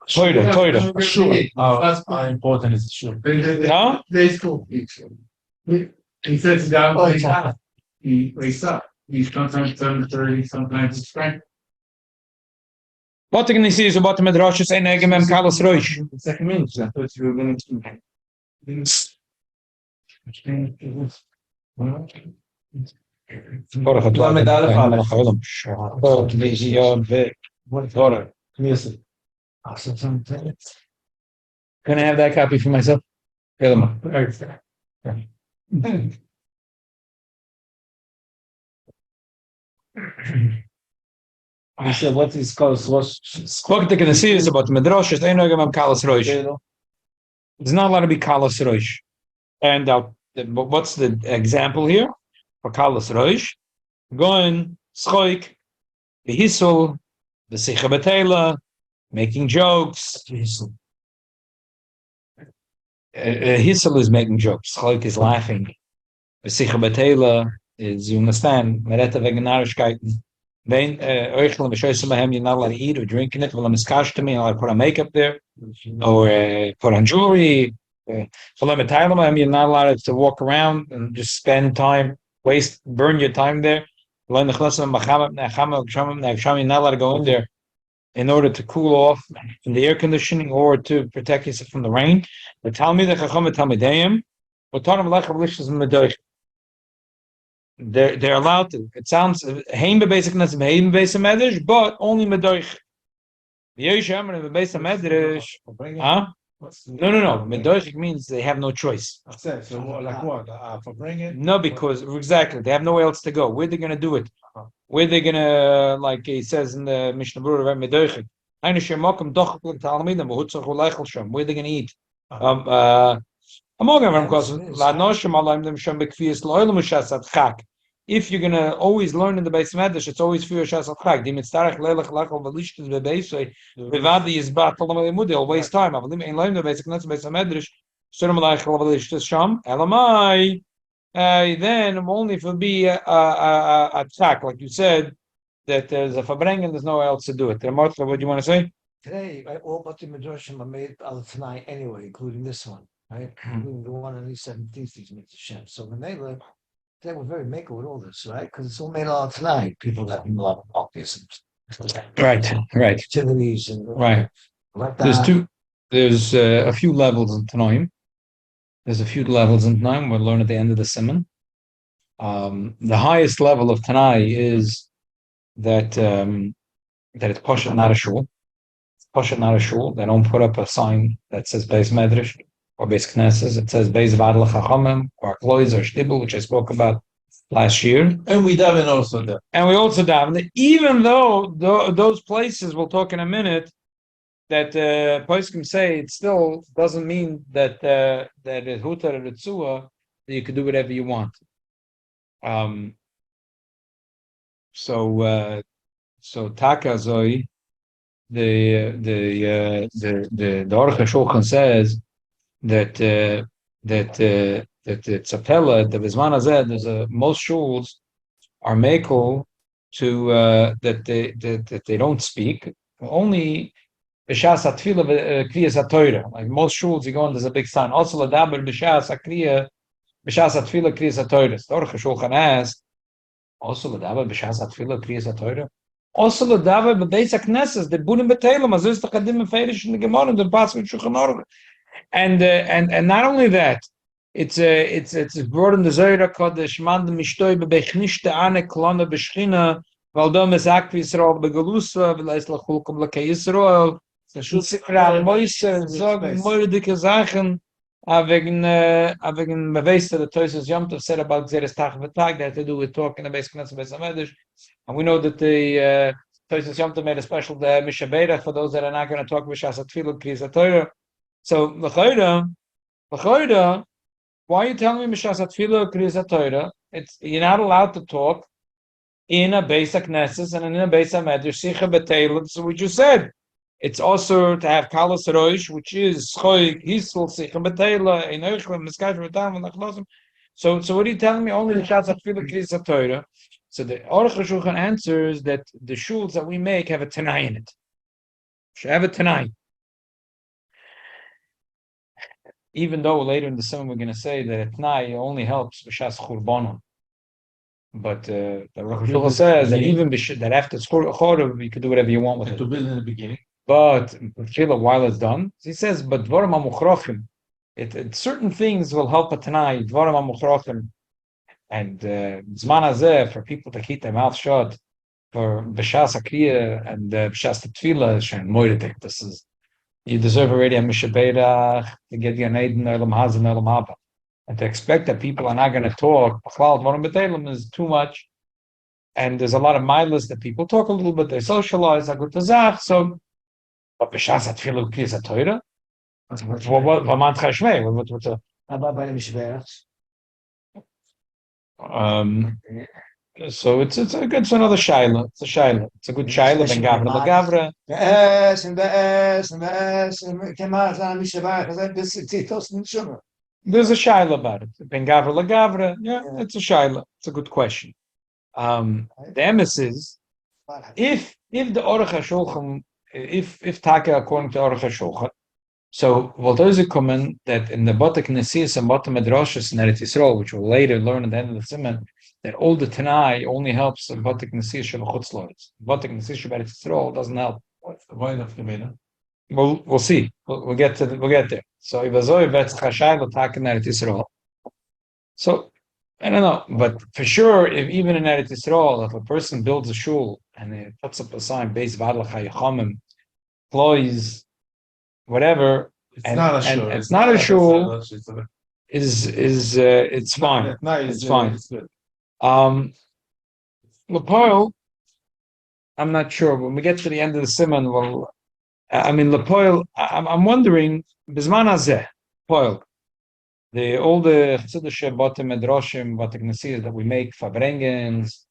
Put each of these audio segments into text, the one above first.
Toira. Sure. How important is it? Sure. No? They school. He sits down, he wakes up. He's sometimes 7:30, sometimes it's Frank. What can you see is about the Medrash say Negemem Kalos Roish. The second minute, I thought you were going to. Can I have that copy for myself? He said, what is called What can you see is about the Medrash say Negemem Kalos Roish. There's not allowed to be Kalos Roish. And what's the example here for Kalos Roish? Going schoik, the hisel, the sicha betela, making jokes. Hisel is making jokes. Schoik is laughing. The sicha betela is, you understand, mereta veganarischkeiten. Then oichlem b'shoysim ahem, you're not allowed to eat or drink in it. Well, I'm iskash to me, I'll put on makeup there, or put on jewelry. You're not allowed to walk around and just spend time, burn your time there. You're not allowed to go in there in order to cool off from the air conditioning or to protect yourself from the rain. But tell me the Chacham Talmidayim, they're allowed to. It sounds heim basic heim basic medrash, but only medoich. Huh? No. Medoich means they have no choice. So like what? For bringing? No, because exactly they have nowhere else to go. Where are they going to do it? Where are they going to, like he says in the Mishnah Berurah about medoich? Where are they going to eat? If you're gonna always learn in the Beis Medrash, it's always for your Shas Chag. They'll waste time. Then only if it be a track, like you said, that there's a Fabreng and there's nowhere else to do it. Martha, what do you want to say? Today, all but the Medrashim are made out of tonight anyway, including this one, right? Including the one on the 17th, these Mitzvah. So when they were very maker with all this, right? Because it's all made out of tonight. People have a lot of obvious right activities and right. Like there's a few levels in Tanoim. There's a few levels in Tanoim. We'll learn at the end of the Simon. The highest level of Tanai is that it's Pashat, not a shul. Pashat, not a shul. They don't put up a sign that says Beis Medrash or Beis HaKenesses. It says Beis Vadel Chachamim or Klois or Shtibel, which I spoke about last year. And we daven also there. And we also daven. Even though those places, we'll talk in a minute, that Poskim say it still doesn't mean that that it's Hutar or Ritzua, that you can do whatever you want. So Takazoi, the Aruch HaShulchan says that it's a pella, the Bizman Hazeh, there's most shuls are makel to that they don't speak, only b'shas atfila kriyas hatoira. Like most shuls, you go on, there's a big sign. Also ladaber b'shas akriya b'shas atfila kriyas hatoira. The Aruch HaShulchan asks, also ladaber b'shas atfila kriyas hatoira. Also ladaber b'beis HaKenesses, the bunim b'teilim, as is the chadim meferish in the Gemara, the Pasuk Shulchan Aruch. And not only that, it's brought in the Zohar Kodesh, man de mishtoy bebechnishte ane klona b'shchina, v'aldom es akvi Yisrael begalusa, v'leis lachulkom l'kei Yisrael, Sikra Moise, zog moerdike Sachen, wegen Mevesta, the Toysus Yom Tov said about Zeres Tach v'Tag, that had to do with talking the Beis HaKenesses Beis HaMedrash, and we know that the Toysus Yom Tov made a special Mishabeirach for those that are not going to talk B'shas HaTfilah Kriyas HaTorah. So, l'chayda, why are you telling me Mishas HaTfilah Kriyas HaTorah? You're not allowed to talk in a Beis HaKenesses and in a Beis HaMedrash, Sicha B'Teilim. So what you said, it's also to have Kalas Roish, which is Schoik, Hisel, Sicha B'Teilim, Einerchlem, Miskash B'Tam, Nachlosim. So what are you telling me? Only Mishas HaTfilah Kriyas HaTorah. So the Aruch HaShulchan answers that the shuls that we make have a Tanai in it. Should have a Tanai. even though later in the summer we're going to say that Tnai only helps b'shas churbanon. But the Rosh Hashanah says that even that after Chorev, you can do whatever you want with And it. to build in the beginning. But while it's done, he says, but dvarim hamuchrochim, certain things will help a Tanai, dvarim hamuchrochim, and zman hazeh, for people to keep their mouth shut, for b'shas hakriya and b'shas tefillah, shen moiridik. This is, you deserve already a mishabeirach to get your neiden elam haz and elam haba. And to expect that people are not going to talk, b'chlal dvarim b'teilim is too much. And there's a lot of milas that people talk a little bit, they socialize, agut tazach, so. But b'shas atfilu k'is ha'toira, what man chashmei? How about by the Mishberach? So it's a good, it's another shaila. It's a shaila. It's a good shaila. Ben gavra legavra. Be'es and Kemaz on Mishberach. This is Titos Nishuma. There's a shaila about it. Ben gavra legavra. Yeah, it's a shaila. It's a good question. The emes is if the Aruch HaShulchan, if Taka according to Aruch HaShulchan, so those are common that in the HaKenesses and Medrashos in Eretz Yisrael, which we'll later learn at the end of the Siman, that all the Tanai only helps in HaKenesses Shabbat Chutzlaritz. HaKenesses Shabbat Yisrael doesn't help. What's the point of the Gemara? We'll see. We'll get there. So if Azoi vets Chashai l'tak in Eretz Yisrael. So I don't know, but for sure, if even in Eretz Yisrael, if a person builds a shul and he puts up a sign, Beis Vadlach HaYachomim, employees, whatever, It's and not a shul. it's not a shul, It's a- it's fine. It's fine. It's good. Lepoil, I'm not sure. When we get to the end of the Siman, well, I mean, Lepoil, I'm wondering, Bizman Hazeh, Poil, all the Chassidische Botim Medrashim, HaKenesses that we make, Fabrengens,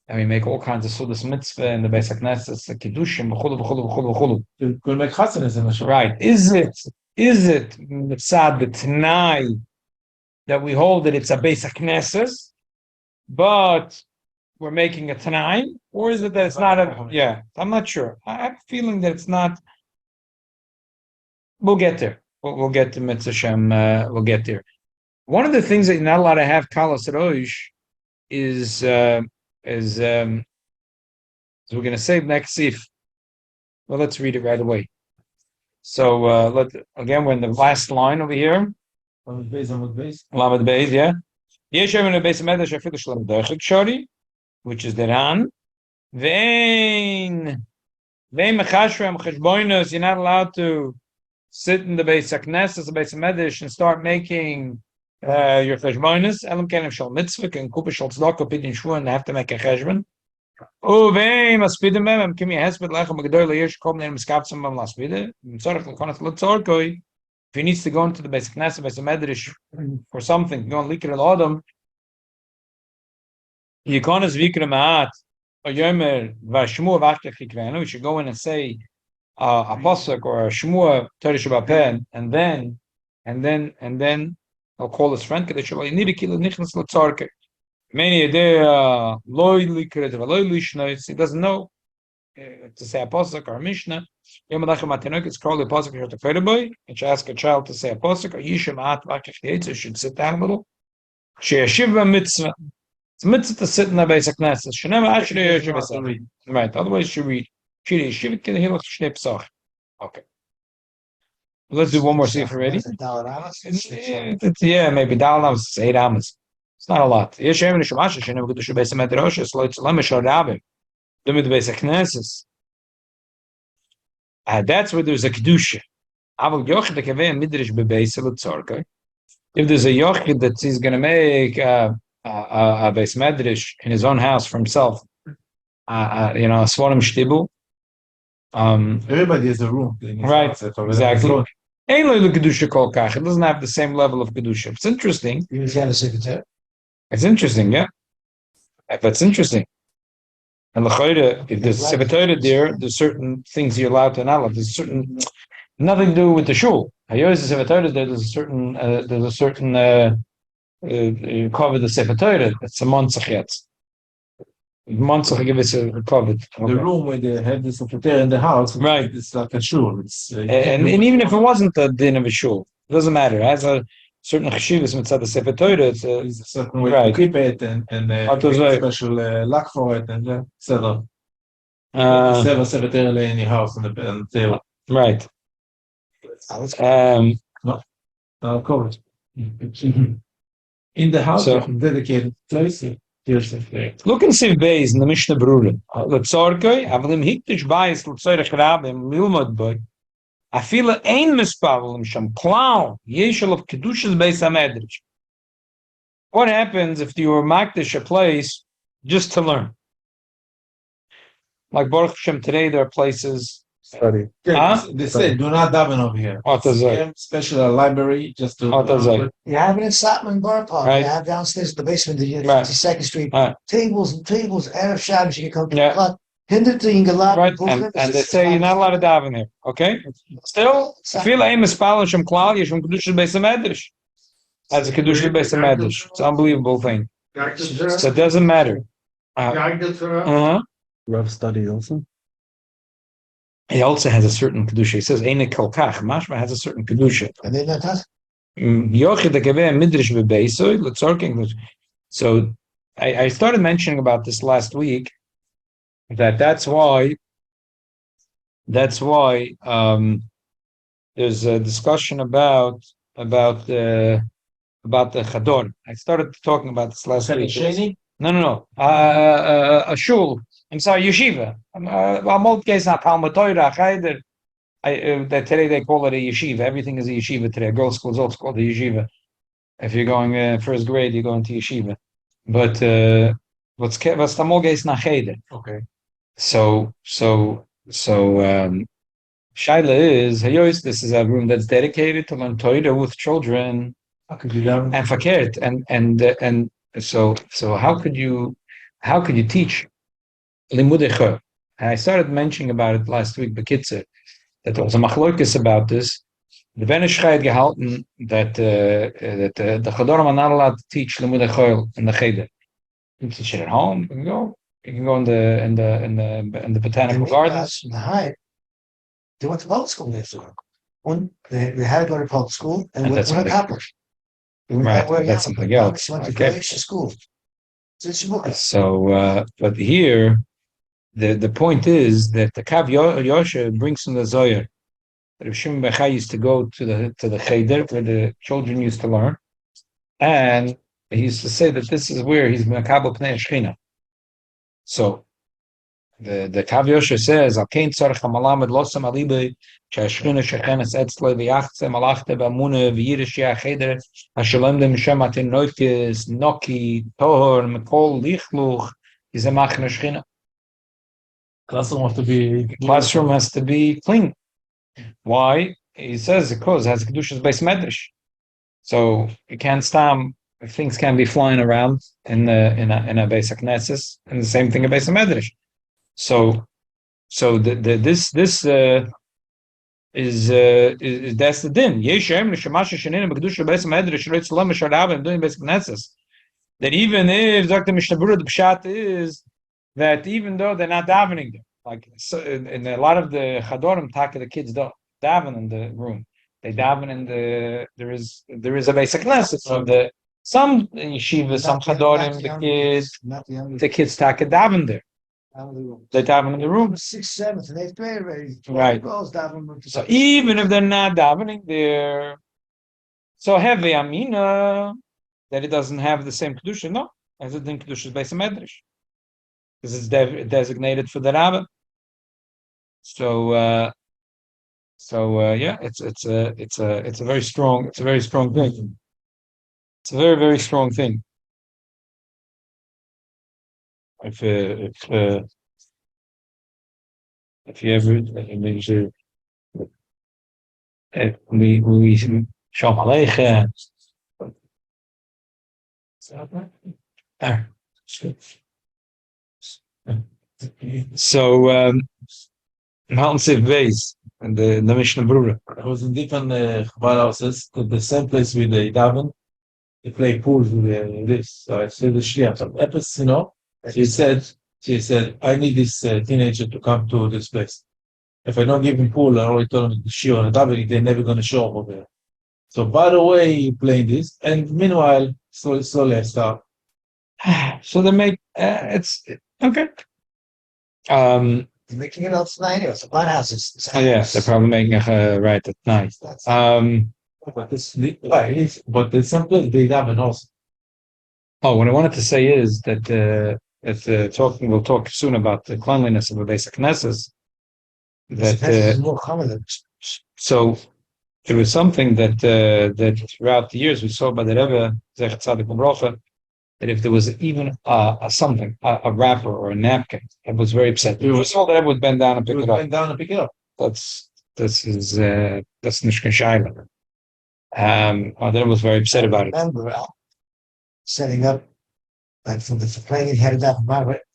and we make all kinds of Sudas Mitzvah in the Beis HaKenesses, the Kiddushim, v'chulu. You could make chasanas in the shul. Right. Is it mitzad the Tanai that we hold that it's a Beis HaKenesses, but we're making a Tanai, or is it that it's not a? Yeah, I'm not sure. I have a feeling that it's not. We'll get there. We'll get to Mitzvah Shem. We'll get there. One of the things that you're not allowed to have Kalas Rosh is we're going to say next Sif. Well, let's read it right away. So we're in the last line over here. Lamed Beis. Lamed Beis, yeah. Yeshem in the Beis Medrash Afilu Shalom Derechik Shori, which is the Ran. Vein Mechashrem Cheshboinus. You're not allowed to sit in the Beis HaKenesses, the Beis Medrash, and start making your Cheshboinus. Elam Kenem Shal Mitzvah and Kupa Shal Tzedakah Pidin Shvu, and they have to make a Cheshbon. Oh, vein Maspidim Mem Kimi Hesped Lechem Magdor Leish Kom Neim Skapsam Mem Laspide. Tzorach Lekonat Letzorkoi. If he needs to go into the Beis HaKnesses, Beis HaMedrash for something, go and likr al Adam. Yikonas Vikra Ma'at or Yomer Vashmu Vachtek Chikrenu. We should go in and say a pasuk or a Shmua Torah Shabbat, and then I'll call his friend. He doesn't know to say a pasuk or a mishnah. It's called a pasuk. You have to feed a boy. You should ask a child to say a pasuk. Or Yisham At Vakich should sit down a little. Sheyashiv mitzvah. It's mitzvah to sit in the Beis HaKenesses. Shenema actually yashiv. Right. Otherwise, you read. Okay. Let's do one more see already. Yeah, maybe Dal Amas, 8 Amas. It's not a lot. Yeshem and Shamash, Shenem go to Beis HaMedrash, so it's Lamish or Rabbi. Do me the Beis HaKenesses. That's where there's a kedusha. Aval yochid the kaveh midrash bebeis letzorka. If there's a yochid that he's going to make a beis medrash in his own house for himself, a svarim shtibu. Everybody has a room. Right, exactly. Ein lo kedusha kol kach. It doesn't have the same level of kedusha. It's interesting. It's interesting, yeah. That's interesting. And if there's a Torah there, there's certain things you're allowed to not. There's certain nothing to do with the shul. There's a certain you cover the Sefer Torah. It's a montzach yet. Montzach give us a covered. The room where they have the Sefer Torah in the house, right? It's like a shul. It's and even if it wasn't a din of a shul, It doesn't matter. It has a certain cheshivas mitzad the Sefer Torah. It's There's a certain way Right. to keep it and What was make it? special luck for it and etc. uh, Seven cemetery in your house and the table. right. Covered. In the house, So- dedicated place. Here's the Look and see Beis in the Mishnah Berurah. Letzorkei, aber im Hiktish Beis, letzorech Rabbe, im Milmod Boy, a viele ein Mispavlim sham klau, yeshel of Kedushas Beis HaMedrash. What happens if you were makdish a place just to learn? Like Baruch Hashem, today there are places. study. Huh? They say do not daven over here. What does it? Special library just to. What does it? You have it in Satman Bar Park. Right. You have downstairs in the basement of the Right. 52nd Street. Right. Tables and tables. Erev Shabbos, you can come to Yeah. the club. Hindered to Ingalab. Right, and they say you're not allowed to daven here. Okay? Still, I feel aim is Spal Shem Klal Yeshum Kedushas Beis HaMedrash. As a Kedushas Beis HaMedrash. It's an unbelievable thing. So it doesn't matter. Uh-huh. Rough study also. He also has a certain kedusha. He says, "Eine kolkach." Mashma has a certain kedusha. And then that. Yochid the geveh midrash bebeisoi letzorking. So I started mentioning about this last week. That's why there's a discussion about the chador. I started talking about this last week. No. A shul. I'm sorry, yeshiva. I'm old case now. Talmud Torah, Cheder. Today they call it a yeshiva. Everything is a yeshiva today. Girls' school is also called a yeshiva. If you're going first grade, you're going to yeshiva. But what's the more case now? Cheder. Okay. So Shaila is Hayos. This is a room that's dedicated to learn Torah with children and fakert and so how could you teach limudei Torah? I started mentioning about it last week, Bekitzer, that there was a machlokes about this. The Ben Ish Chai had gehalten that the Chadorim are not allowed to teach limudei Torah in the cheder. You can teach it at home. You can go in the botanical gardens. In the High. They went to public school years ago. They had to go to public school and And went that's to something- college. Right, that's something else. She went to Okay. Galatian school. So, but here, the point is that the Kav Yosha brings from the Zohar that Rav Shimon Bar Yochai used to go to the cheder where the children used to learn, and he used to say that this is where he's Mekabel Pnei Shechina. So the Kav Yosha says, "Al kein tzarich hamalamed losam alibe she'ashchina shechenes etzle v'yachze malachte b'amune v'yirish ya'cheder hashalem dem shem atin noikis noki tohor mekol lichluch is a machne shechina." Classroom has to be. Classroom has to be clean. Why? He says because it has Kedushas Beis Medrash. So you can't stop. Things can be flying around in a Beis HaKenesses, and the same thing in Beis Medrash. So this is that's the din. Yeshem l'shemasha shenin b'kedusha Beis Medrash reitz l'em sharav and doing Beis HaKenesses. That even if Dr. Mishnah Berurah, the pshat is that even though they're not davening there, like so in a lot of the chadorim, the kids don't daven in the room. They daven in there is a Beis HaKenesses from the some yeshivas, some chadorim, the kids taka daven there. They daven in the room. 6th, 7th, and 8th grade already. Right. So even if they're not davening there, so heavy amina that it doesn't have the same kedusha, no, as it in kedusha Beis Medrash, because it's designated for the rabbin. So yeah, it's a very strong thing. It's a very, very strong thing. If you ever we Shalom Aleichem. So Mountain Sif Beis and the Mishnah Berurah. I was in different Chabad houses, the same place with the daven. They play pool with this. So I said the Shliach, Epis, she said, I need this teenager to come to this place. If I don't give him pool, I already told him the Shir and davening, they're never going to show up over there. So by the way, you play this, and meanwhile, slowly I start. So they make it's okay. They're making it out tonight. It's a flat house. Yeah, they're probably making a right at night. But but there's some place they have and also. Oh, what I wanted to say is that we'll talk soon about the cleanliness of the Beis HaKenesses. That is more common than So there was something that throughout the years we saw by the Rebbe Zechat Tzadik L'Brocha, that if there was even a wrapper or a napkin, it was very upset. It was all that Rebbe would bend down and pick it up. Bend down and pick it up. That's Nishkan Shaila. The Rebbe was very upset about it. I remember setting up, like from the plane headed up,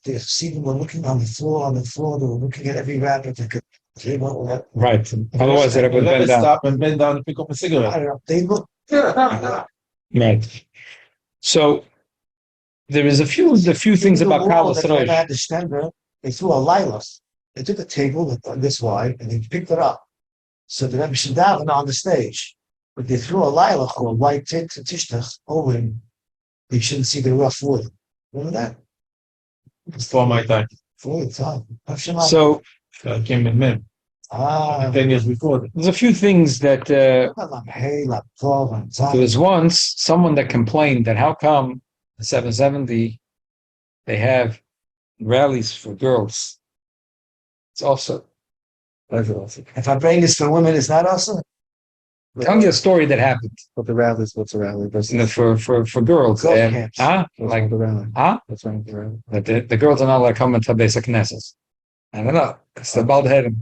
they see them were looking on the floor, they were looking at every wrapper they could. Right. Otherwise, the Rebbe would bend down. Stop and bend down and pick up a I cigarette. don't know. They look. Right. So there is a few things about Kalas Rosh. Rosh. Had the stender, they threw a lilas. They took a table this wide and they picked it up. So the Rebbe should daven on the stage, but they threw a lilac or a white tishtach over him. They shouldn't see the rough wood. Remember that? Before my time. For the time. So I came in Mem. 10 years before. there's a few things that there was once someone that complained that how come the 770 they have rallies for girls. It's also. If I bring this for women, is that also? Tell me a story that happened. What the rally is? What's a rally? For girls. Girl camps. Like the rally? What's wrong with the rally? that the girls are not allowed to come into Beis HaKenesses. I don't know. It's the bald head.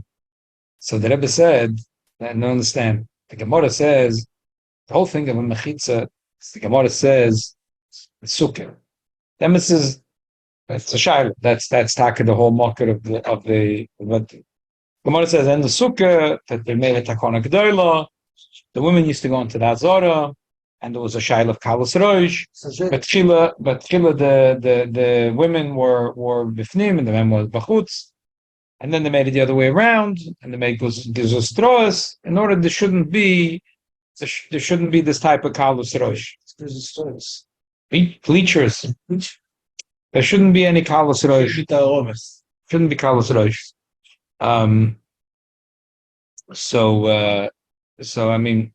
So the Rebbe said, I don't understand. The Gemara says the whole thing of a mechitza. The Gemara says sukkah. Then it says it's a shayla. That's taka the whole market of the. But the Gemara says and the sukkah that they made a takona gedola. The women used to go into the Azara, and there was a shayla of kalas rosh. But chila, the women were bifnim and the men was bachutz. And then they made it the other way around, and they made gizustros. In order there shouldn't be this type of kalus rosh. Bleachers. There shouldn't be any kalus rosh. Shouldn't be kalus rosh. So I mean,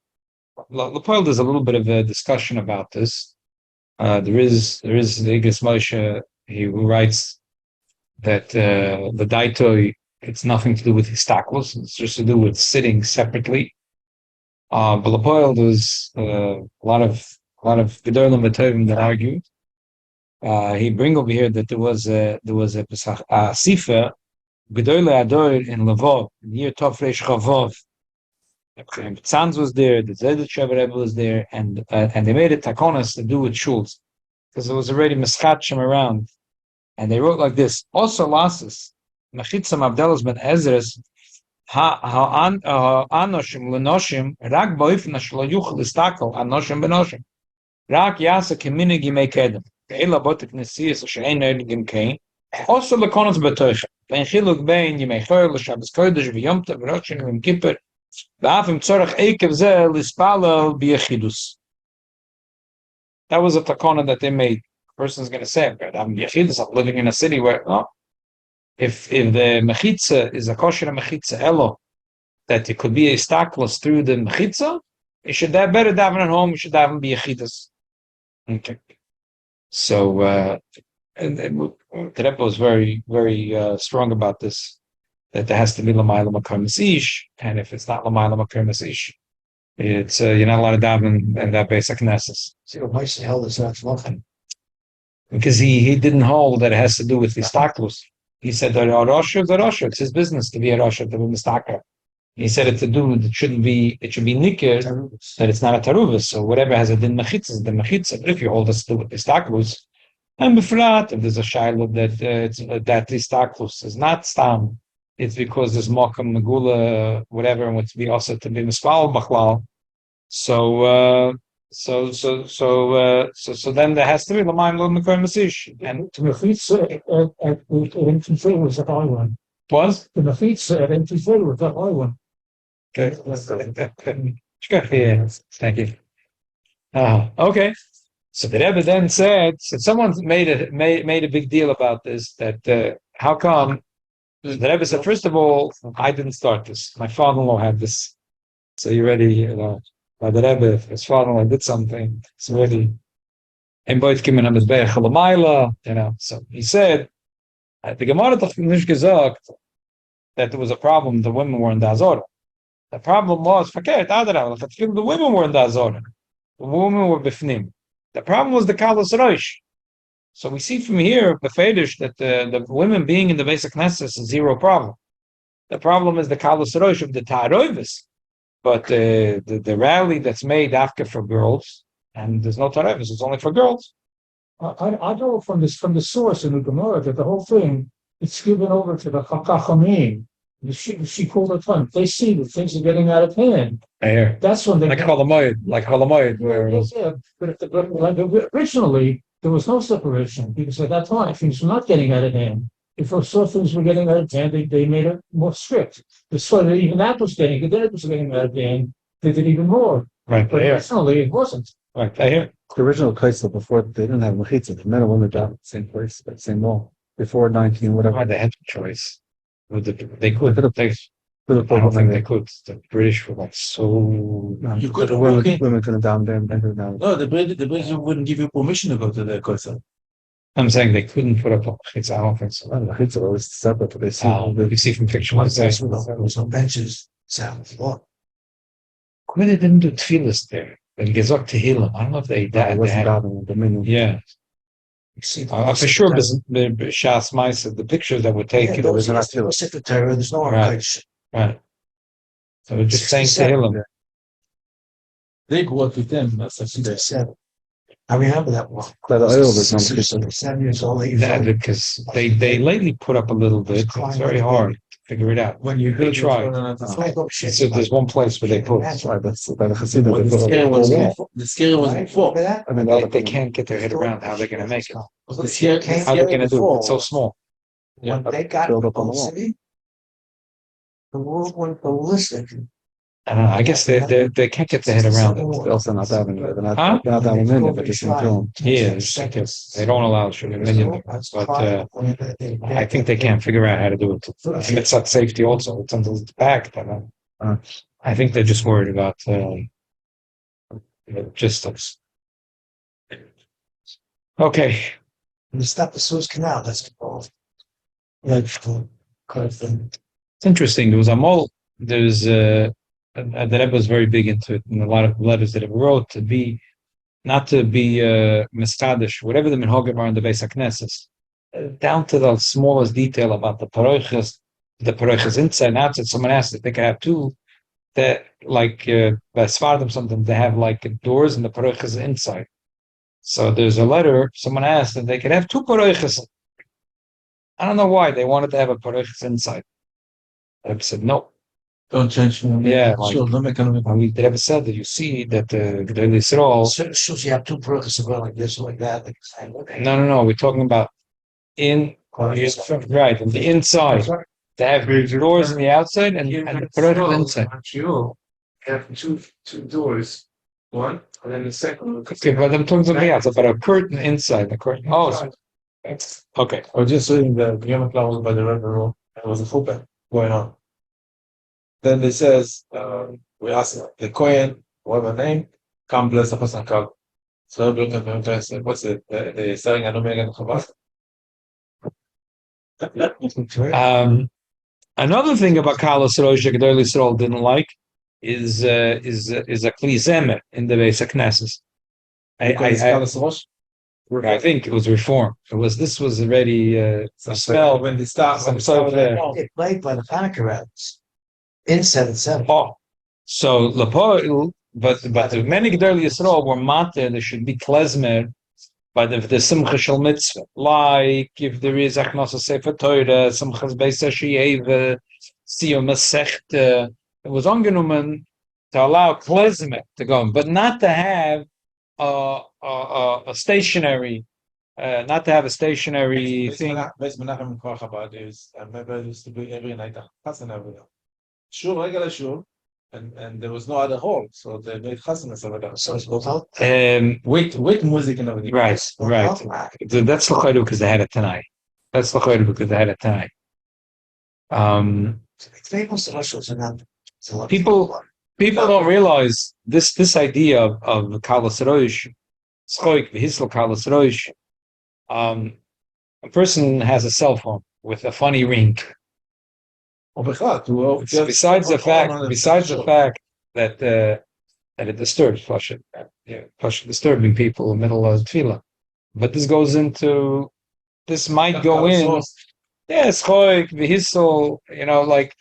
Lepold there's a little bit of a discussion about this. There is the Igros Moshe who writes that the daitoi, it's nothing to do with histaklos, it's just to do with sitting separately. But Lepold there's a lot of gedolim v'tovim that argued. He bring over here that there was a sifa gedolei ador in Lvov near Tofresh Chavov. Tzanz was there, the Zedek Rebbe was there, and they made it takonas to do with shuls because there was already meschatshim around. And they wrote like this: also lasses, mechitzam Abdelos ben Ezres, anoshim lenoshim, rak boifna shlo yuchel istakel anoshim benoshim, rak yasa keminig yimei kedem, ve'ela botek nesiyas she'ein ergim kein, also lekonos betoichem, ve'en chiluk bein yimei choyer l'shabbos kodesh v'yom tov v'roshim v'yom kippur, v'afim tzorach eikev zeh lispalel b'yechidus. That was a takona that they made. Person's going to say, I'm living in a city where, if the mechitza is a kosher mechitza elo, that it could be a staklos through the mechitza, you should have better daven at home, you should daven be yechidus. Okay. So, the Rebbe was very, very strong about this, that there has to be l'mayla makom ish, and if it's not l'mayla makom ish, it's, you're not allowed to daven in that Beis HaKenesses. See what Moshe held is not nothing. Because he didn't hold that it has to do with the staklus. He said that a Rosh is a Rosh. It's his business to be a Rosh, to be mistakar. He said it should be nikir, that it's not a taruvis. So whatever has a din mechitza is the mechitza. But if you hold us to do with the staklus, and befrat, if there's a shiloh that that the staklus is not stam, it's because there's mokam megula, whatever, and what's be also to be mispal bachlal. So then there has to be l'mayim l'mekoyim masish. And the mechitza empty fill was the high one. Was The mechitza empty fill was the high one. okay. Yeah, thank you. Okay. So the Rebbe then said, so someone made a big deal about this, that how come the Rebbe said, first of all, I didn't start this. My father-in-law had this. So you already, by the Rebbe, if his father-in-law did something, it's already in both came in his So he said, the Gemara doch nicht gesagt that there was a problem, the women were in the Azor. The problem was, the women were in the Azor. The women were bifnim. The problem was the Kalos Rosh. So we see from here, befedish, that the women being in the Beis HaKenesses is zero problem. The problem is the Kalos Rosh of the Ta'arovis. But the rally that's made after for girls, and there's no Ta'arovis, it's only for girls. I know from the source in the Gemara that the whole thing it's given over to the Chachamim. She called it fun. They see that things are getting out of hand. I hear. That's when they Like Holomoid, where but originally there was no separation because at that time things were not getting out of hand. If they saw things were getting out of hand, they made it more strict. They saw that even that was getting out of hand, they did even more. right, But originally it wasn't. right, I hear. The original Kaisel before they didn't have mechitza. The men and women died at the same place, at the same wall. Before 19, whatever. They had a choice. They could. Could have I don't think they could. The British were like so. You could have women could have down there and down. No, the British wouldn't give you permission to go to the Kotel. I'm saying they couldn't put up a mechitza. I don't think so. Mechitza was separate. But they see. You see from picture one There was no benches. When they didn't do tefillas there, and Gezok Tehillim, I don't know if they That had. wasn't davening, the minimum. Yeah, You see, for sure. Shas Maisa, the pictures that were taken. there was no secretary. There's no Right. archives. Right. So we're just saying Tehillim. They grew up with them. That's actually their 67. I remember that one. But the oil was on 7 years old. 8 years Yeah, old. because they lately put up a little bit. It's very hard to figure it out. when you They tried. Flag up shit. So there's one place where they put. That's right. That's by the Hasidim. When They the put scare up a was wall. the scare was Right? before. Remember that? I mean, They can't get their head around how they're going to make it. The scare How they're going to do it? It's so small. When they got Build up the on the wall. city, the world went ballistic. I don't know. I guess they can't get their head around it. They're also not davening. They're not Huh? davening in it, but they can kill them. Yeah, they don't allow million, but I think they can't figure out how to do it. And it's not safety also. It's until it's back. I think they're just worried about logistics. Okay. And stop the Suez Canal. That's involved. It's interesting. There was a mole. There's the Rebbe was very big into it, and a lot of letters that he wrote to be not to be mistadish, whatever the minhagim are in the Beis HaKenesses, down to the smallest detail about the paroiches inside and outside. Someone asked if they could have two, that like by Svardim something they have like doors and the paroiches inside. So there's a letter. Someone asked if they could have two paroiches. I don't know why they wanted to have a paroiches inside. I said no. Don't change. Yeah, Sure, don't make them. We never said that you see that the Gedolei Yisrael. Certain shoes you have two progress that go like this or like that. No. We're talking about right on the inside. They have doors on the outside and the paroiches inside. You have two doors. One, and then the second. Okay, but I'm talking something else about a curtain inside the curtain. Oh, okay. I was just reading the Yom Kippur by the river room, and there was a chuppah going on. Then it says, we asked the Kohen, whatever name, come bless the person called. So I looked at them and said, what's it? They're saying I don't make it Another thing about Kalos Rosh Gedolei Yisrael didn't like is a Kli Zemer in the Beis HaKenesses. I think it was reform. This was already a spell. When they start, They played by the Hanukkah rabbis. Inside itself. Oh, so Lapoil, but the many Gedolei Yisrael were matter. There should be klezmer by the Simcha Shel Mitzvah. Like if there is Achnos Sefer Torah, Simchas Beis Hashiyeva, Siyum Masechta, it was angenommen to allow klezmer to go, but not to have a stationary, not to have a stationary thing. Menachem Koch about is, I remember I used to be every night. That's an every day. Sure, regular sure. and there was no other hall, so they made chasnas over there. So it's both out. With music and everything. Right, right. That's l'chayru because they had it tonight. That's l'chayru because they had it tonight. It's famous Russians are not. People don't realize this idea of kalas roish, schoik v'hisl kalas roish. A person has a cell phone with a funny ring. Besides the fact that it disturbs disturbing people in the middle of tefillah, but this might go in. Yes, choik v'hisol. Like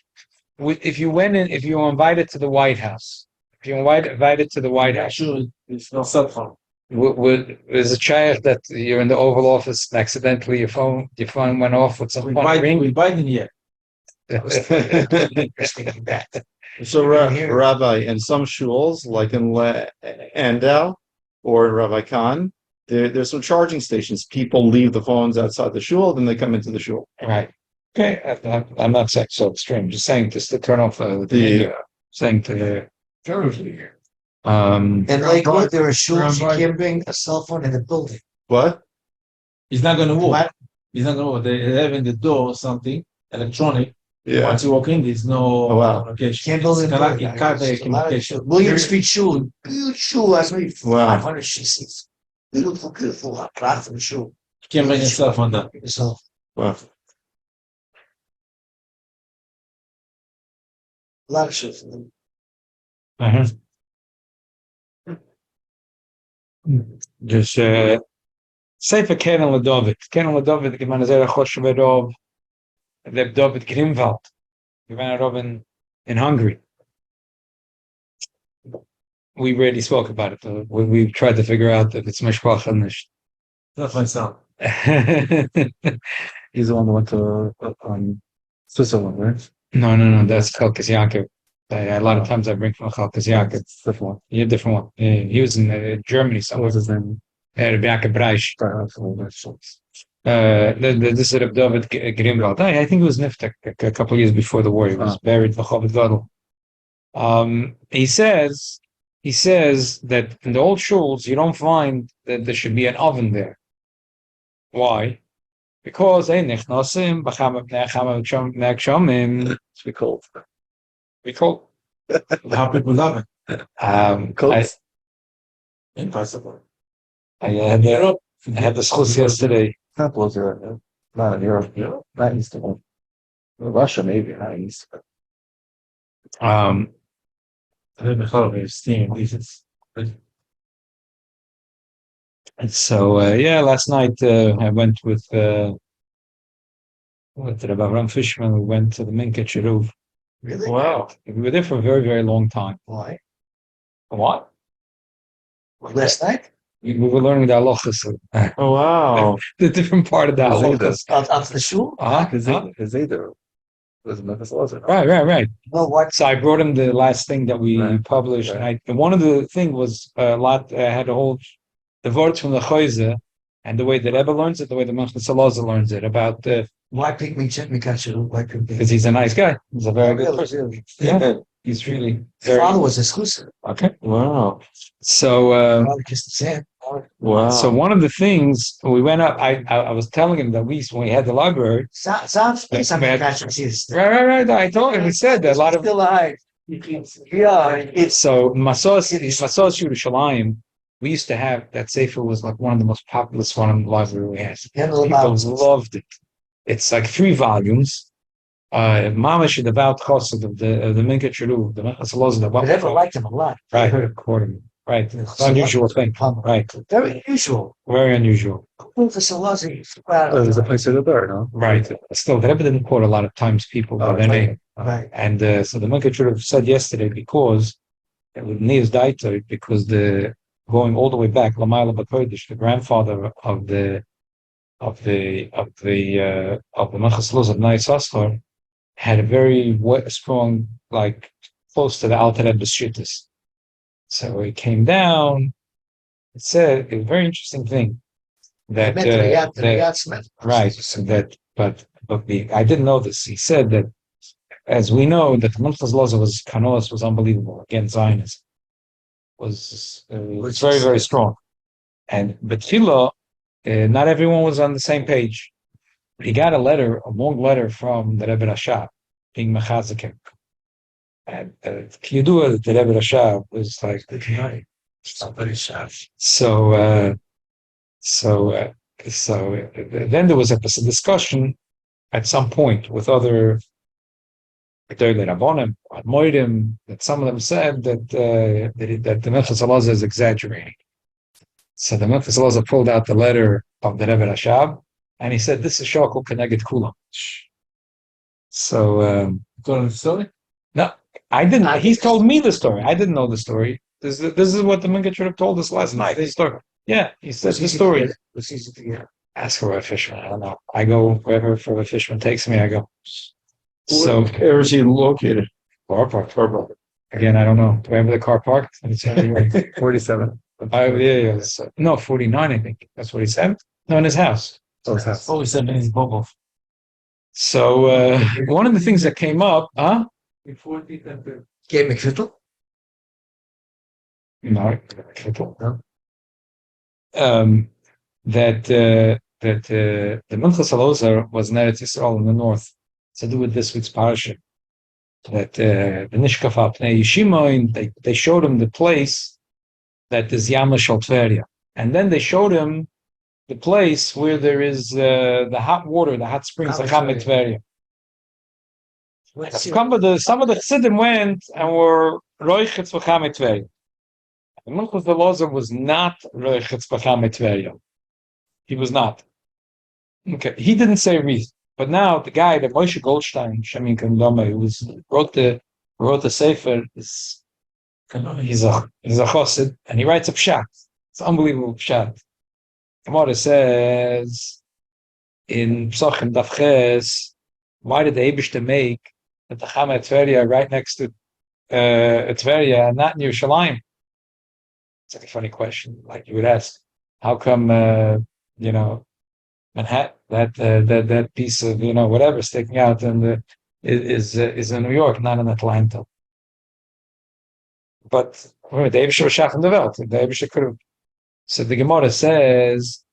if you were invited to the White House, invited to the White House, Sure, it's no cell phone. There's a chance that you're in the Oval Office and accidentally your phone went off with some funny ring. With Biden yet. So, Rabbi, in some shuls, like in Andal or in Rabbi Khan, there's some charging stations. People leave the phones outside the shul, then they come into the shul. Right. Okay. I'm not saying so extreme. Just saying just to turn off saying to And Lakewood, there are shuls, you can't bring a cell phone in a building. What? He's not going to move. What? He's not going to move. They have in the door something electronic. Yeah. Once you walk in, there's no location. Can't build it. Communication. William Street Shul, huge shul, has maybe Wow. 500 seats. Beautiful, lot from the shul. You can't bring yourself on that. Yourself. Wow. A lot of shuls. Just Sefer Keren LeDavid. Keren LeDavid, gemeine sehr Choshev Rov, Reb David Grimwald, gemeine Rov in Hungary. We already spoke about it. We tried to figure out if it's mishpach or not. That's my son. He's the one that went to Switzerland, right? No, that's Hilchos Yaakov. A lot of times I bring from Hilchos Yaakov. It's a different one. Yeah, different one. Yeah, he was in Germany What somewhere. was his name? Reb Yaakov Breish. Sorry, This is Reb David Grimwald. I think he was niftek a couple of years before the war. He was buried in Chovet Gadol. He says that in the old shuls you don't find that there should be an oven there. Why? Because it's be cold. we call. How people love it. Cold. Impossible. I had the schus yesterday. Not blows right now. Not in Europe. Not Eastern. Russia, maybe. Not East. Steam. And so last night I went with Rabbi Avram Fishman. We went to the Minka Chiruv. Really? Wow. We were there for a very, very long time. Why? What? Last night? We were learning the halachas. Oh, wow. The different part of the halachas. Of the shul? His either was Memphis Lazar. Right. Well, what? So I brought him the last thing that we Right. published, Right. and one of the thing was a lot. I had a whole the words from the Chayze and the way that Rebbe learns it, the way the Memphis Lazar learns it about Why pick me, check me, catch you? Why pick me? because he's a nice guy. He's a very good person. Really? Yeah, he's really His very father was exclusive. okay. Wow. So. Father kissed his hand. Wow. So one of the things we went up, I was telling him that when we had the library, Sounds That's something bad. catch him. See this. right. I told him, he said that a lot of Still alive. Yeah, it's so Masos Yerushalayim. We used to have that sefer was like one of the most populous one in the library we had. People loved it. It's like 3 volumes. Mamash about Chosed of the Minka Chiruv, the Minchas Elazar. I never liked him a lot. Right, according. Right, it's an unusual thing. Right, Very unusual. very unusual. Who for Salazi? There's a place to go there, no? Right. Still, the Rebbe didn't quote a lot of times people by their name. Right. And so the Minka should have said yesterday because with Nias Daito, because the going all the way back, Lamayla Bakodesh, the grandfather of the Minchas Elazar of Nai Saskar, had a very strong, like close to the Alter Rebbe's shittas. So he came down. It said a very interesting thing that right. So that, but I didn't know this. He said that as we know, that the Minchas Loza was unbelievable. Again, Zionism was very, very strong. And Betfila, not everyone was on the same page. He got a long letter from the Rebbe Rashab, being Mechazikim. And Kiyudua, the Rebbe Rashab was like, so then there was a discussion at some point with other Rabbonim, Admoidim, that some of them said that the Minchas Elazar is exaggerating. So the Minchas Elazar pulled out the letter of the Rebbe Rashab, and he said, "This is Shokul Keneged Kulam." So, story? no, I didn't. He told me the story. I didn't know the story. This is what the Minchas should have told us last night. The story. Yeah, he said the story. It's easy to get. Ask for a fisherman. I don't know. I go wherever a fisherman takes me. I go. So where is he located? car park. Again, I don't know. Wherever the car parked. 47. Yeah. So, no, 49. I think that's what he said. No, in his house. Oh, his house. Always said in his bubble. So one of the things that came up, Before the Get McFiddle? no, that the Minchas Elazar was in Eretz Yisrael in the north. To do with this week's parasha, that the Nishkaf Apnei Yishimoin, they showed him the place that is Yama Shel Tveria, and then they showed him the place where there is the hot water, the hot springs, like Hamet Tveria. Some of the Chassidim went and were Roichetz v'Chamet Tveria. The Minchas Elazar was not Roichetz v'Chamet Tveria. He was not. Okay, he didn't say a reason. But now the guy, the Moshe Goldstein, Shemin Kandama, who wrote the Sefer, he's a chassid, and he writes a pshat. It's unbelievable pshat. Gemara says in Psachim Daf Ches, why did the Eibishter make the Chama Tveria right next to Tveria and not in Yerushalayim? It's like a funny question. Like you would ask, how come Manhattan, that piece of whatever sticking out and is in New York, not in Atlanta. But the Eibishter was shach in the Welt. The Eibishter could have. So the Gemara says,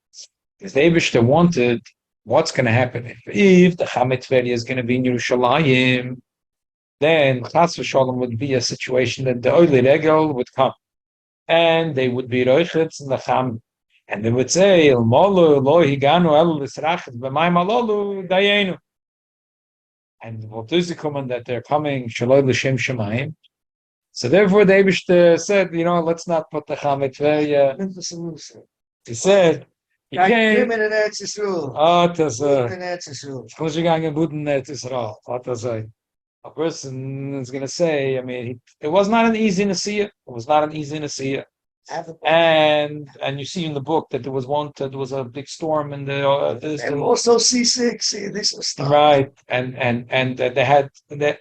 if the Eibishter wanted, what's going to happen if the Chamet Tveria is going to be in Yerushalayim? Then Chas v'Shalom would be a situation that the Oile Regel would come, and they would be roichetz in the Cham. And they would say, El Molu, Lo Higanu, El Lisrachet, B'mayim Alolu, Dayenu. And what is the comment that they're coming, Shaloi L'Shem Shemayim? So therefore, the Eibishter said, let's not put the Chamet Tveria. He said, he came. A person is going to say, it was not an easy Nasiya. It was not an easy Nasiya. And you see in the book that there was a big storm in the and also C6. This was stuff. Right, and they had that,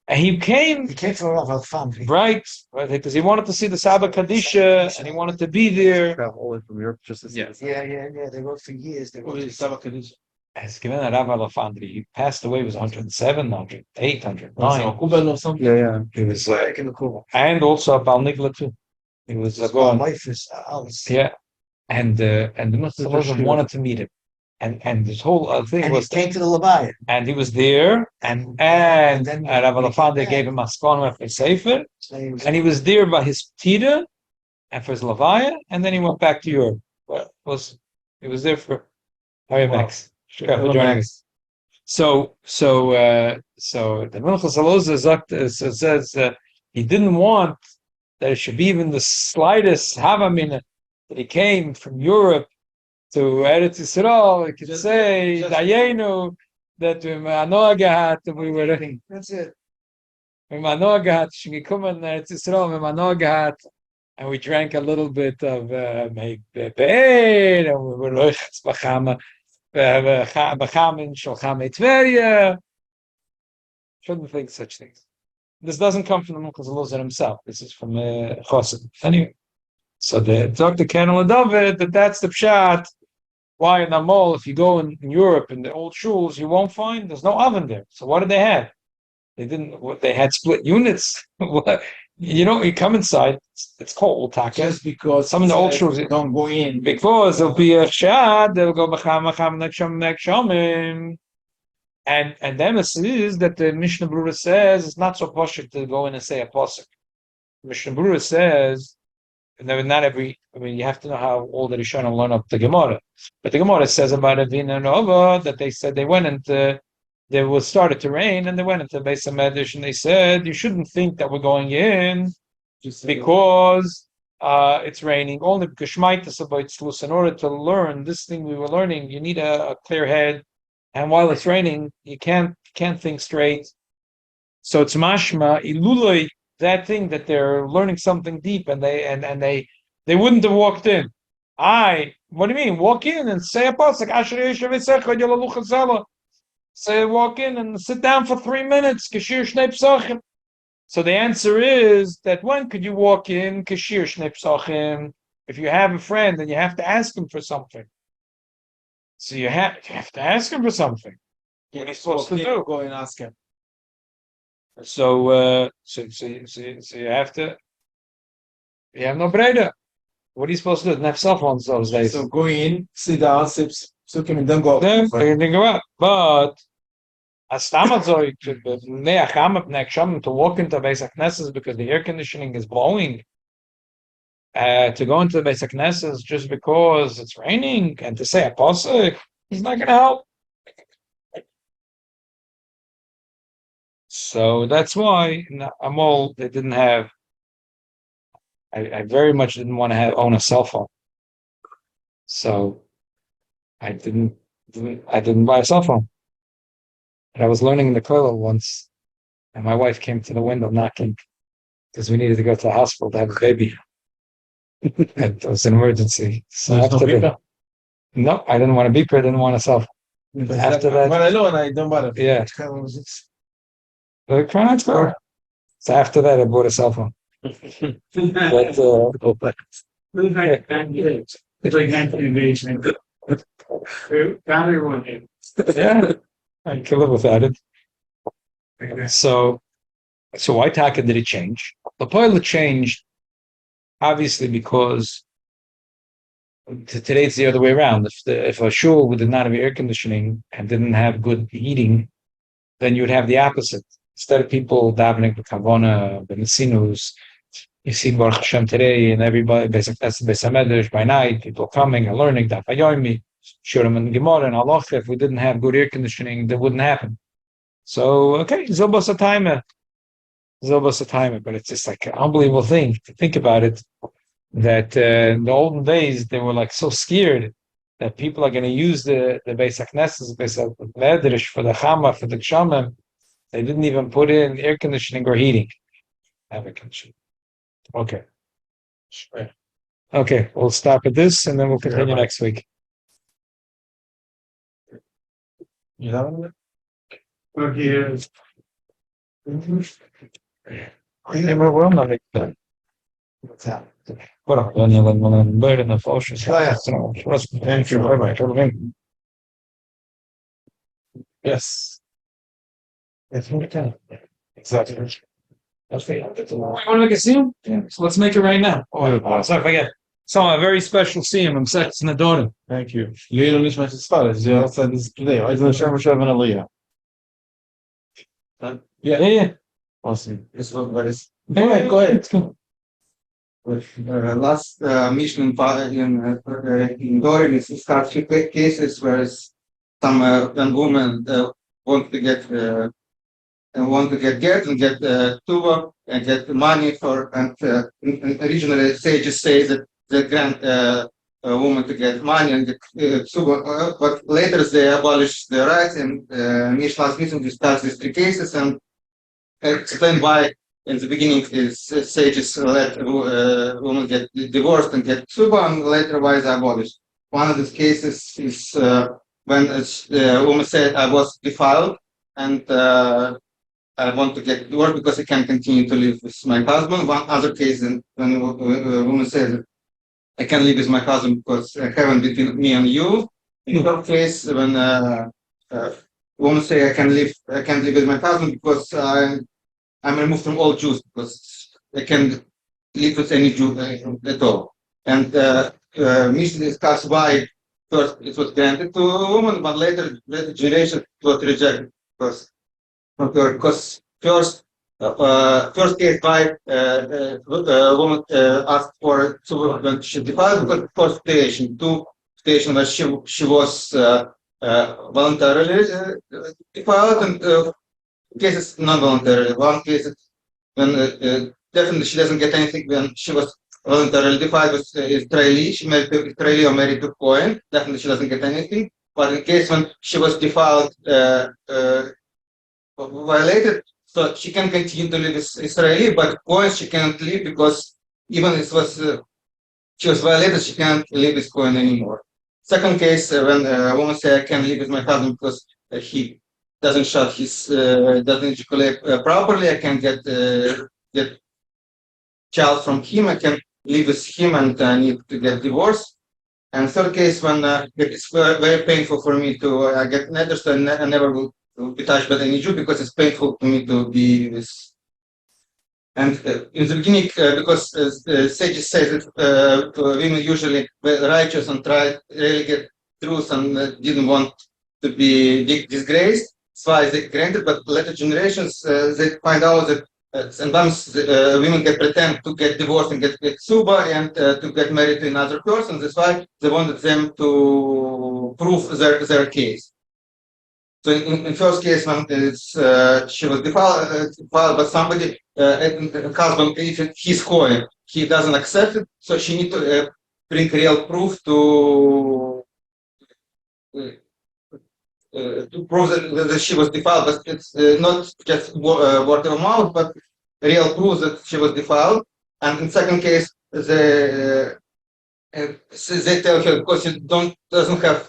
and he came from Rav family, right, because he wanted to see the Saba Kadisha, and he wanted to be there. Travel all the way from Europe just to see. Yeah. They wrote for years. They wrote Saba Kadisha. As given at Rav Alafandri, he passed away. He was 107, 108, 109. Or something. Yeah. He was in the Kuba. and also a Bal Nigla too. He was My going. wife is Alice. Yeah, and the Muslim wanted to meet him, and this whole thing And was he came to the Leviathan. and he was there, and then Rav when he Alafandri came gave him a skon for Sefer, So he was- and he was there by his Tita and for his Levaya, and then he went back to Europe. He was there for Max. For joining us. So the Minchas Elazar says he didn't want that it should be even the slightest havamina that he came from Europe to Eretz Yisrael. He could say Dayenu that we were. That's it. And we drank a little bit of Beis, and we were Roichetz B'Chamin Shalcham Tveria. Shouldn't think such things. This doesn't come from the Minchas Elazar himself. This is from Chassid. Anyway, so the Dr. Kenel David that's the pshat. Why in the mall, if you go in Europe in the old shuls, you won't find there's no oven there. So what did they have? They had split units. You come inside, it's cold, taka. Just because Some of the old shuls don't go in. because there'll be a shad, they'll go nekshamim. And then it is that the Mishnah Berurah says it's not so poshut to go in and say a posuk. Mishnah Berurah says, not every. You have to know how all the Rishonim learn up the Gemara. But the Gemara says about Avina and Ova that they said they went into, there was started to rain, and they went into Beis Medrash, and they said you shouldn't think that we're going in because it's raining. Only because in order to learn this thing we were learning, you need a clear head, and while it's raining, you can't think straight. So it's mashma iluloi, that thing that they're learning something deep, and they wouldn't have walked in. What do you mean? Walk in and say a pasuk. Say walk in and sit down for 3 minutes. Kashir shnei psachim. So the answer is that when could you walk in kashir shnei psachim? If you have a friend and you have to ask him for something. So you have to ask him for something. What are you supposed to do? Go and ask him. So you have to. You have no breda. What are you supposed to do? Didn't have cell phones those days. So go in, sit down, sip, and then go out. Then they go out. But as Tamazoy to walk into Beis HaKenesses because the air conditioning is blowing. To go into the Beis HaKenesses just because it's raining and to say a pasuk is not going to help. So that's why they didn't have. I very much didn't want to own a cell phone, so I didn't buy a cell phone. And I was learning in the kollel once, and my wife came to the window knocking because we needed to go to the hospital to have a baby. It was an emergency. So no, I didn't want a beeper. I didn't want a cell phone. After that, when I know and I don't bother. Yeah. So after that, I bought a cell phone. It's like engagement. Got everyone in. Yeah, I can live without it. So why Taka did it change? The pilot changed, obviously, because today it's the other way around. If a shul did not have air conditioning and didn't have good heating, then you would have the opposite. Instead of people davening the kavana, the nesinus, you see Baruch Hashem today, and everybody, Beis Medrash by night, people coming and learning Daf Hayomi, Shurim and Gemara and Halacha. If we didn't have good air conditioning, that wouldn't happen. So, okay, Zobos a timer, but it's just like an unbelievable thing to think about it. That in the olden days they were like so scared that people are going to use the Beis HaKenesses, Beis Medrash for the Chama, for the Kshamim. They didn't even put in air conditioning or heating. Air conditioning. Okay. Okay, we'll stop at this and then we'll continue next week. You have it? Okay. What's that? Thank you. Bye-bye. Yes. Exactly. Okay. Want to make a siyum? Yeah. So let's make it right now. Oh, sorry, I forget. So a very special siyum. I'm set in the daughter. Thank you. You don't need much to start. You said this today. I Hashem Hashem and Aliyah. Yeah. Awesome. This one was Go ahead. Let's go. last mission in Doring is start few cases where some young women want to get get and get tuba and get money for and originally sages say that they grant a woman to get money and get tuba, but later they abolished the rights and last mission discussed these 3 cases and explain why in the beginning is sages let women get divorced and get tuba and later why they abolished. One of these cases is when a woman said I was defiled and I want to get divorced because I can't continue to live with my husband. One other case when a woman says I can't live with my husband because I haven't between me and you. In that case when woman say I can't live with my husband because I'm removed from all Jews because I can't live with any Jew at all. And Mishnah discuss why first it was granted to a woman, but later generation it was rejected because first case why woman asked for when she defiled because first situation, two situation where she was voluntarily defiled and cases non-voluntarily. One case when definitely she doesn't get anything when she was voluntarily defiled with Israeli, she married to Israeli or married to Cohen, definitely she doesn't get anything. But in case when she was defiled, violated, so she can continue to live with Israeli, but Cohen she cannot live because even if it was she was violated, she can't live with Cohen anymore. Second case when a woman say I can live with my husband because he doesn't shut his doesn't ejaculate properly. I can get child from him. I can live with him and I need to get divorced. And third case when it's very painful for me to get neder, so I never will be touched by any Jew because it's painful to me to be with. And in the beginning, because sages say that women usually were righteous and tried really get truth and didn't want to be disgraced. That's why they granted, but later generations they find out that sometimes women can pretend to get divorced and get suba and to get married to another person. That's why they wanted them to prove their case. So in first case, when she was defiled by somebody, husband, if he's Cohen, he doesn't accept it, so she need to bring real proof to prove that she was defiled, but it's not just word of mouth, but real proof that she was defiled. And in second case, they tell her because you don't have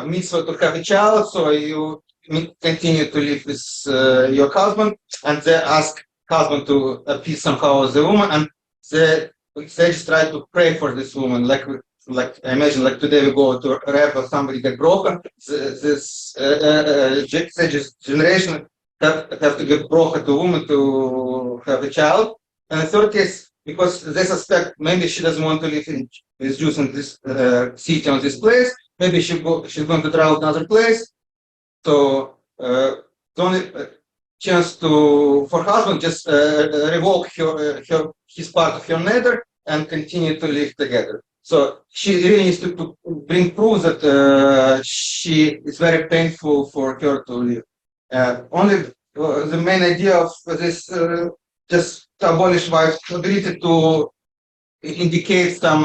mitzvah to have a child, so you continue to live with your husband, and they ask husband to appease somehow as a woman, and they just try to pray for this woman, like I imagine, like today we go to a rap or somebody get broken. This generation have to get broken to a woman to have a child. And the third case, because they suspect maybe she doesn't want to live with Jews in this city or this place. Maybe she's going to travel to another place. So the only chance for husband just revoke his part of her neder and continue to live together. So she really needs to bring proof that it's very painful for her to live. Only the main idea of this just to abolish wife's ability to indicate some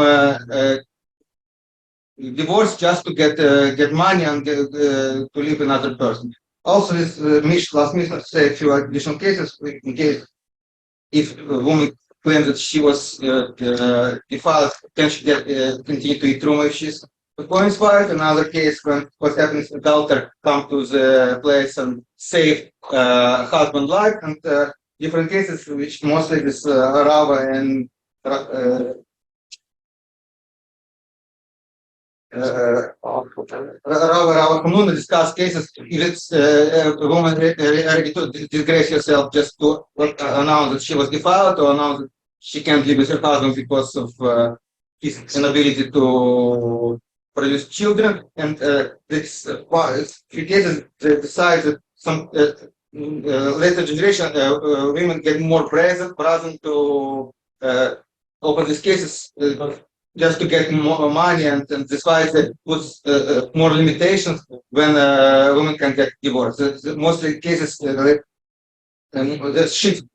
divorce just to get money and to live another person. Also, this last Mishnah say a few additional cases in case if a woman claims that she was defiled, can she continue to eat truma if she's a Cohen's wife? Another case when what happens if adulterer come to the place and save husband life, and different cases which mostly this Rava and Rava Hamnuna discuss cases if it's a woman ready to disgrace herself just to announce that she was defiled or announce that she can't live with her husband because of his inability to produce children. And this few cases they decide that some later generation women get more present to open these cases. Just to get more money, and that's why it puts more limitations when women can get divorced. Mostly cases the shift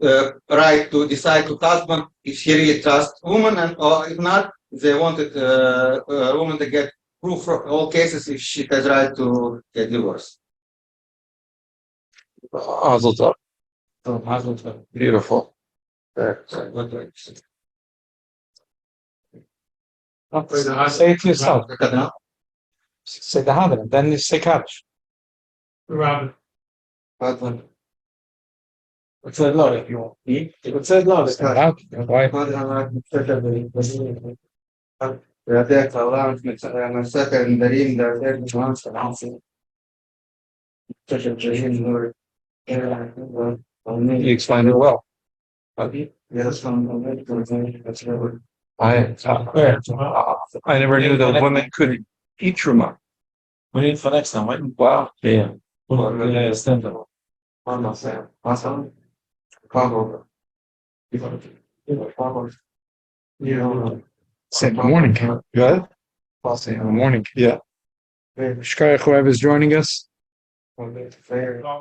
right to decide to husband if he really trusts woman, and or if not, they wanted a woman to get proof for all cases if she has right to get divorced. Mazel tov. Beautiful. Say it to yourself. Say the Havana, then you say Kaddish. Robert. What's that love if you want? What's that love? Why? לדעת העולם, מסכת נדרים, לדעת זמן סלאנסי. You explained it well. I never knew that women could eat truma. We need for next time, right? Wow. Yeah. Well, stand up. Say good morning. Good? Say good morning. Yeah. Shkaya, whoever's joining us.